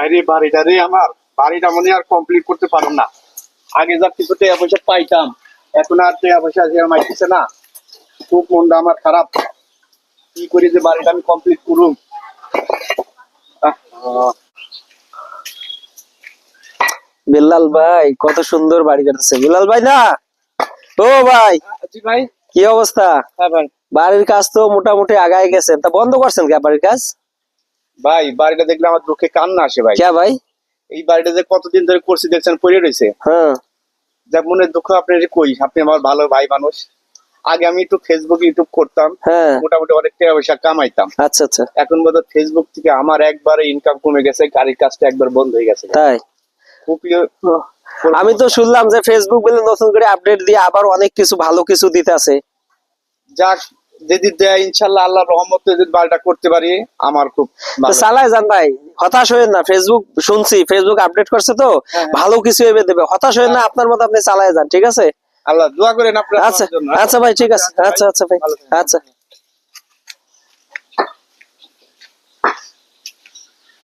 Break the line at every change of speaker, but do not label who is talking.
আরে বাড়িটা রে আমার, বাড়িটা মনে আর কমপ্লিট করতে পারলাম না। আগে যা কিছু টাকা পয়সা পাইতাম, এখন আর টাকা পয়সা যে মাইতেছে না। খুব মনটা আমার খারাপ। কি করি যে বাড়িটা আমি কমপ্লিট করুম।
বিল্লাল ভাই কত সুন্দর বাড়ি কাটছে। বিল্লাল ভাই না, ও ভাই
জি ভাই।
কি অবস্থা?
হ্যাঁ ভাই।
বাড়ির কাজ তো মোটামুটি আগায় গেছেন, তা বন্ধ করছেন কে বাড়ির কাজ?
ভাই বাড়িটা দেখলে আমার চোখে কান্না আসে ভাই।
কে ভাই?
এই বাড়িটা যে কতদিন ধরে করছি দেখছেন, পড়ে রয়েছে।
হ্যাঁ
যাক মনের দুঃখ আপনার কই, আপনি আমার ভালো ভাই মানুষ। আগে আমি একটু ফেসবুক ইউটিউব করতাম,
হ্যাঁ,
মোটামুটি অনেক টাকা পয়সা কামাইতাম।
আচ্ছা আচ্ছা,
এখন বোধহয় ফেসবুক থেকে আমার একবারে ইনকাম কমে গেছে, গাড়ির কাজটা একবার বন্ধ হয়ে গেছে।
তাই?
খুবই
আমি তো শুনলাম যে ফেসবুক বলে নতুন করে আপডেট দিয়ে আবার অনেক কিছু ভালো কিছু দিতে আছে।
যাক, যদি দেয় ইনশাল্লাহ আল্লাহর রহমতে যদি বাড়িটা করতে পারি আমার খুব
তো
ভালো।
চালায় যান ভাই, হতাশ হয়েন না। ফেসবুক শুনছি ফেসবুক আপডেট করছে তো ভালো কিছু এবে দেবে, হতাশ হয়েন না। আপনার মতো আপনি চালায় যান, ঠিক আছে?
আল্লাহ দোয়া করেন আপনার
আচ্ছা
জন্য।
আচ্ছা ভাই, ঠিক আছে। আচ্ছা আচ্ছা ভাই,
ভালো থাকবেন।
আচ্ছা।